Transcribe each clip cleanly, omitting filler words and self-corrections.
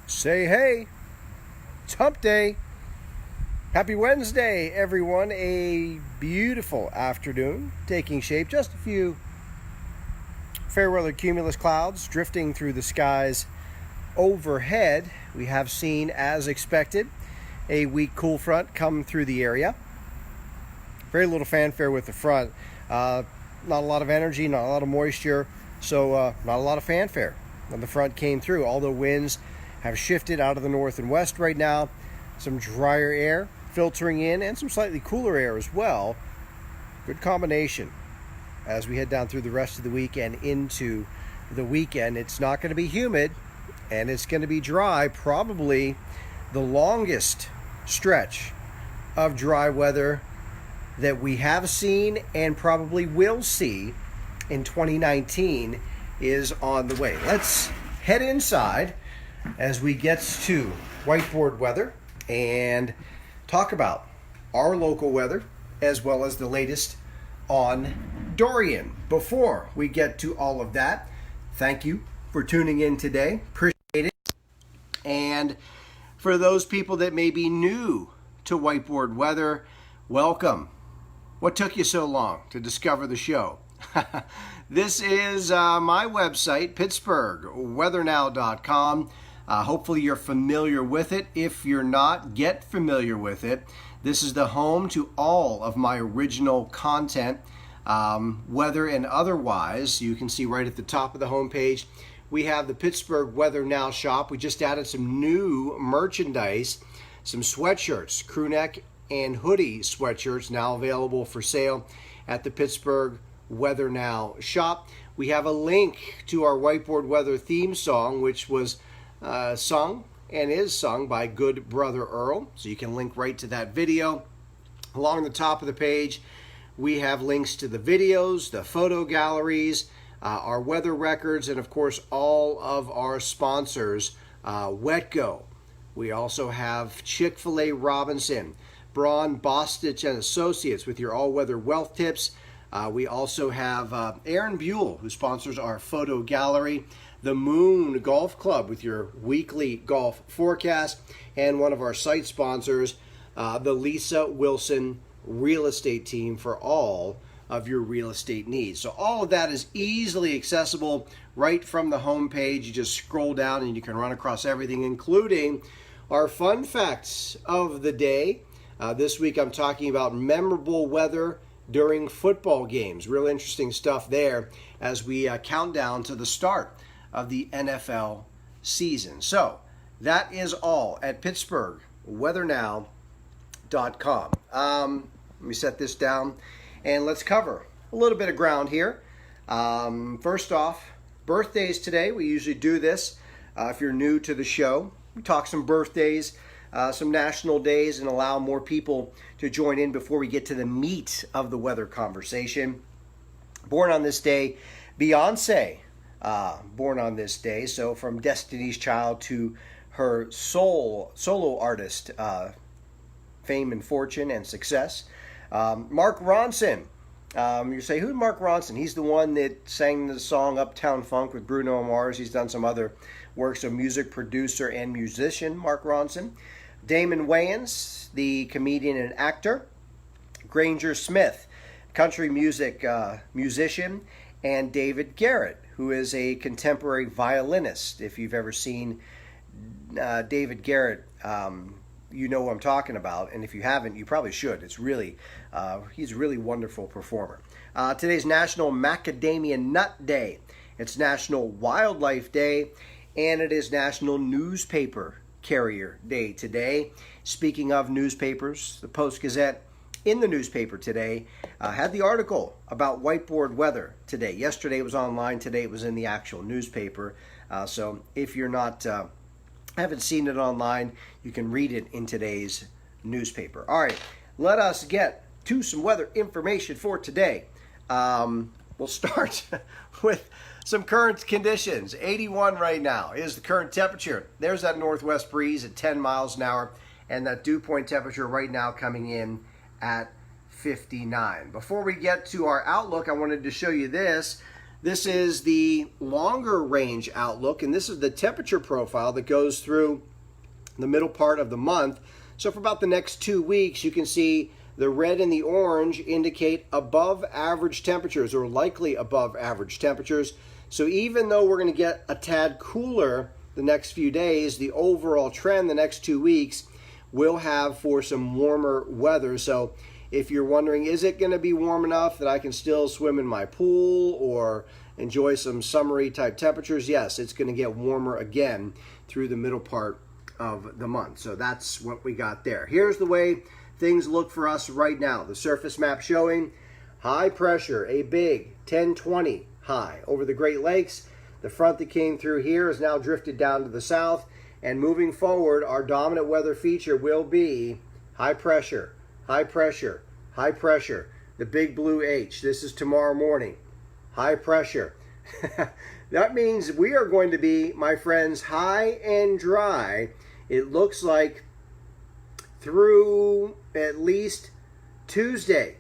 Say hey, it's hump day. Happy Wednesday, everyone. A beautiful afternoon taking shape. Just a few fair weather cumulus clouds drifting through the skies overhead. We have seen, as expected, a weak cool front come through the area. Very little fanfare with the front. Not a lot of energy, not a lot of moisture, so not a lot of fanfare when the front came through. Although winds have shifted out of the north and west right now, some drier air filtering in and some slightly cooler air as well. Good combination as we head down through the rest of the week and into the weekend. It's not going to be humid and it's going to be dry, probably the longest stretch of dry weather that we have seen and probably will see in 2019 is on the way. Let's head inside as we get to whiteboard weather and talk about our local weather as well as the latest on Dorian. Before we get to all of that, thank you for tuning in today. Appreciate it. And for those people that may be new to whiteboard weather, welcome. What took you so long to discover the show? This is my website, PittsburghWeatherNow.com. Hopefully you're familiar with it. If you're not, get familiar with it. This is the home to all of my original content, weather and otherwise. You can see right at the top of the homepage, we have the Pittsburgh Weather Now shop. We just added some new merchandise, some sweatshirts, crew neck and hoodie sweatshirts now available for sale at the Pittsburgh Weather Now shop. We have a link to our whiteboard weather theme song, which was sung and is sung by Good Brother Earl. So you can link right to that video. Along the top of the page, we have links to the videos, the photo galleries, our weather records, and of course all of our sponsors, WetGo. We also have Chick-fil-A Robinson, Braun, Bostitch and Associates with your all-weather wealth tips. We also have Aaron Buell, who sponsors our photo gallery, the Moon Golf Club with your weekly golf forecast, and one of our site sponsors, the Lisa Wilson Real Estate Team, for all of your real estate needs. So all of that is easily accessible right from the home page. You just scroll down and you can run across everything, including our fun facts of the day. This week I'm talking about memorable weather during football games. Real interesting stuff there as we count down to the start of the NFL season. So that is all at PittsburghWeatherNow.com. Let me set this down and let's cover a little bit of ground here. First off, birthdays today. We usually do this if you're new to the show. We talk some birthdays, some national days, and allow more people to join in before we get to the meat of the weather conversation. Born on this day, Beyonce, born on this day. So from Destiny's Child to her solo artist fame and fortune and success. Mark Ronson. You say, who's Mark Ronson? He's the one that sang the song Uptown Funk with Bruno Mars. He's done some other works of music producer and musician, Mark Ronson. Damon Wayans, the comedian and actor. Granger Smith, country music musician. And David Garrett, who is a contemporary violinist. If you've ever seen David Garrett, you know what I'm talking about. And if you haven't, you probably should. It's really, he's a really wonderful performer. Today's National Macadamia Nut Day. It's National Wildlife Day. And it is National Newspaper Carrier Day today. Speaking of newspapers, the Post-Gazette in the newspaper today had the article about whiteboard weather today. Yesterday it was online. Today it was in the actual newspaper. So if you're not haven't seen it online, you can read it in today's newspaper. All right, let us get to some weather information for today. We'll start with some current conditions. 81 right now is the current temperature. There's that northwest breeze at 10 miles an hour, and that dew point temperature right now coming in at 59. Before we get to our outlook, I wanted to show you this. This is the longer range outlook, and this is the temperature profile that goes through the middle part of the month. So for about the next 2 weeks, you can see the red and the orange indicate above average temperatures, or likely above average temperatures. So even though we're going to get a tad cooler the next few days, the overall trend the next 2 weeks will have for some warmer weather. So if you're wondering, is it going to be warm enough that I can still swim in my pool or enjoy some summery type temperatures? Yes, it's going to get warmer again through the middle part of the month. So that's what we got there. Here's the way things look for us right now. The surface map showing high pressure, a big 1020 high over the Great Lakes. The front that came through here has now drifted down to the south, and moving forward, our dominant weather feature will be high pressure, high pressure, high pressure, the big blue H. This is tomorrow morning. High pressure. That means we are going to be, my friends, high and dry. It looks like through at least Tuesday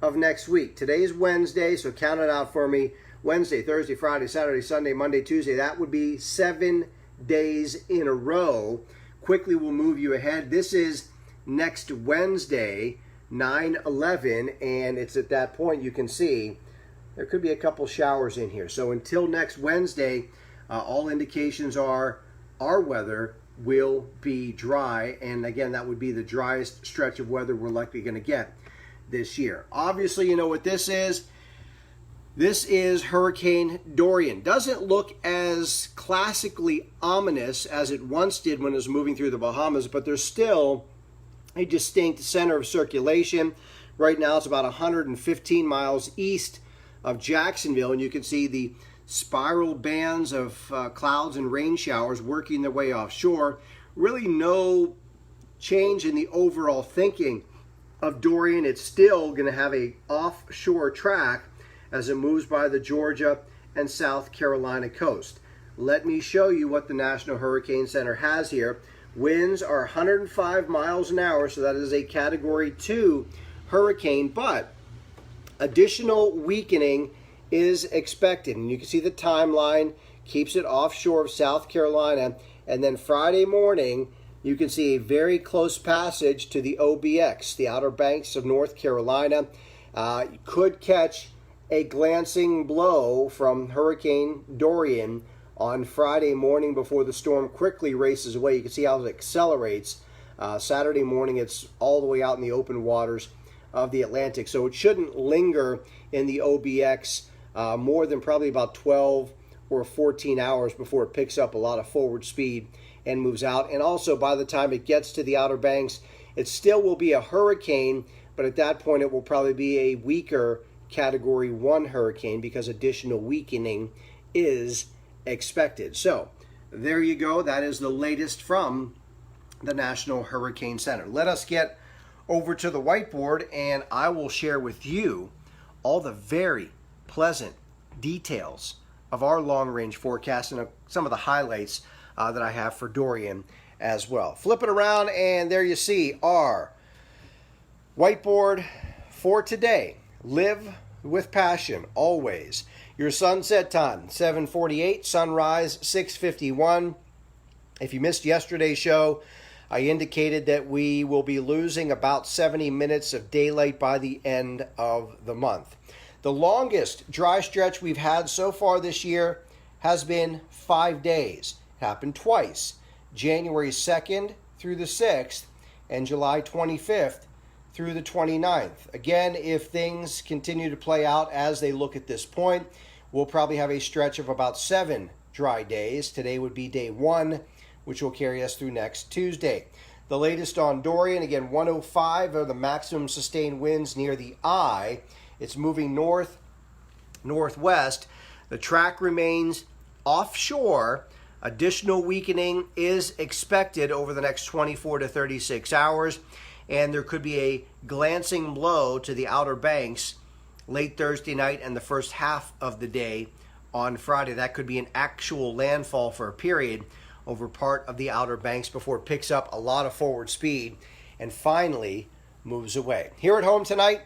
of next week. Today's Wednesday, so count it out for me. Wednesday, Thursday, Friday, Saturday, Sunday, Monday, Tuesday. That would be 7 days in a row. Quickly we'll move you ahead. This is next Wednesday, 9/11, and it's at that point you can see there could be a couple showers in here. So until next Wednesday, all indications are our weather will be dry, and again, that would be the driest stretch of weather we're likely going to get this year. Obviously, you know what this is. This is Hurricane Dorian. Doesn't look as classically ominous as it once did when it was moving through the Bahamas, but there's still a distinct center of circulation. Right now it's about 115 miles east of Jacksonville, and you can see the spiral bands of clouds and rain showers working their way offshore. Really no change in the overall thinking of Dorian. It's still going to have a offshore track as it moves by the Georgia and South Carolina coast. Let me show you what the National Hurricane Center has here. Winds are 105 miles an hour, so that is a Category 2 hurricane, but additional weakening is expected. And you can see the timeline keeps it offshore of South Carolina, and then Friday morning you can see a very close passage to the OBX, the Outer Banks of North Carolina. You could catch a glancing blow from Hurricane Dorian on Friday morning before the storm quickly races away. You can see how it accelerates. Saturday morning it's all the way out in the open waters of the Atlantic, so it shouldn't linger in the OBX more than probably about 12 or 14 hours before it picks up a lot of forward speed and moves out. And also, by the time it gets to the Outer Banks, it still will be a hurricane, but at that point it will probably be a weaker Category 1 hurricane because additional weakening is expected. So there you go. That is the latest from the National Hurricane Center. Let us get over to the whiteboard, and I will share with you all the very pleasant details of our long-range forecast and some of the highlights that I have for Dorian as well. Flip it around, and there you see our whiteboard for today. Live with passion, always. Your sunset time, 7:48, sunrise, 6:51. If you missed yesterday's show, I indicated that we will be losing about 70 minutes of daylight by the end of the month. The longest dry stretch we've had so far this year has been 5 days. It happened twice, January 2nd through the 6th and July 25th through the 29th. Again, if things continue to play out as they look at this point, we'll probably have a stretch of about 7 dry days. Today would be day 1, which will carry us through next Tuesday. The latest on Dorian, again, 105 are the maximum sustained winds near the eye. It's moving north-northwest. The track remains offshore. Additional weakening is expected over the next 24 to 36 hours. And there could be a glancing blow to the Outer Banks late Thursday night and the first half of the day on Friday. That could be an actual landfall for a period over part of the Outer Banks before it picks up a lot of forward speed and finally moves away. Here at home tonight,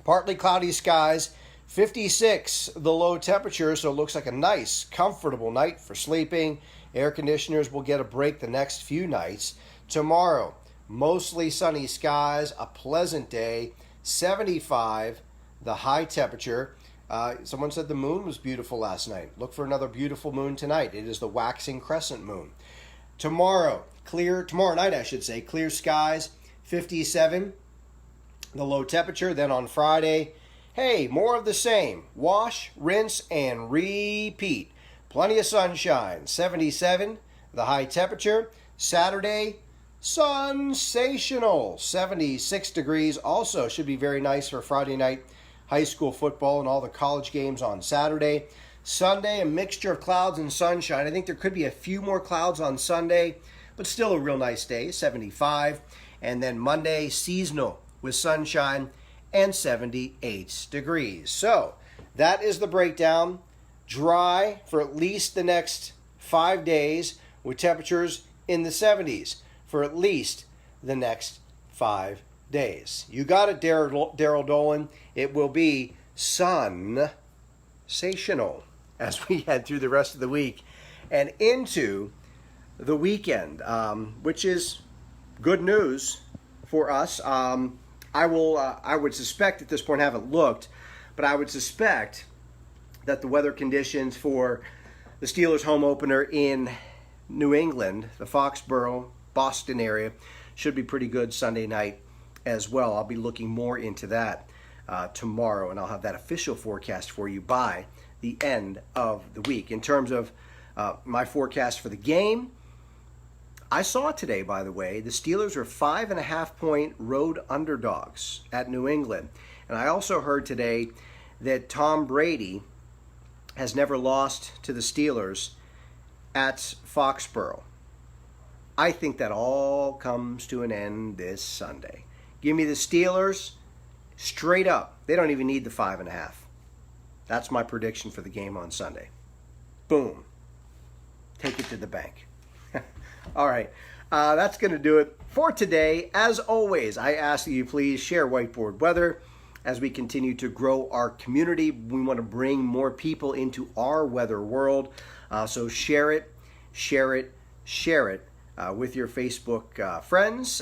partly cloudy skies, 56, the low temperature, so it looks like a nice, comfortable night for sleeping. Air conditioners will get a break the next few nights. Tomorrow, mostly sunny skies, a pleasant day, 75, the high temperature. Someone said the moon was beautiful last night. Look for another beautiful moon tonight. It is the waxing crescent moon. Tomorrow night, I should say, clear skies, 57, the low temperature. Then on Friday, hey, more of the same. Wash, rinse, and repeat. Plenty of sunshine, 77, the high temperature. Saturday, sensational, 76 degrees. Also should be very nice for Friday night high school football and all the college games on Saturday. Sunday, a mixture of clouds and sunshine. I think there could be a few more clouds on Sunday, but still a real nice day, 75. And then Monday, seasonal with sunshine and 78 degrees. So that is the breakdown. Dry for at least the next 5 days with temperatures in the 70s for at least the next 5 days. You got it, Daryl Dolan. It will be sensational as we head through the rest of the week and into the weekend, which is good news for us. I would suspect at this point, I haven't looked, but I would suspect that the weather conditions for the Steelers home opener in New England, the Foxborough, Boston area, should be pretty good Sunday night as well. I'll be looking more into that tomorrow, and I'll have that official forecast for you by the end of the week. In terms of my forecast for the game, I saw today, by the way, the Steelers are 5.5-point road underdogs at New England. And I also heard today that Tom Brady has never lost to the Steelers at Foxborough. I think that all comes to an end this Sunday. Give me the Steelers straight up. They don't even need the 5.5. That's my prediction for the game on Sunday. Boom. Take it to the bank. All right. That's going to do it for today. As always, I ask that you please share Whiteboard Weather. As we continue to grow our community, we want to bring more people into our weather world. So share it with your Facebook friends.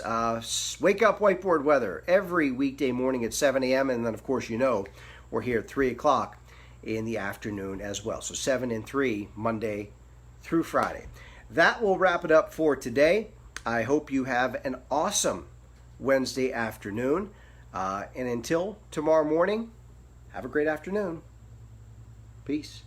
Wake up Whiteboard Weather every weekday morning at 7 a.m. And then, of course, we're here at 3 o'clock in the afternoon as well. So 7 and 3, Monday through Friday. That will wrap it up for today. I hope you have an awesome Wednesday afternoon. And until tomorrow morning, have a great afternoon. Peace.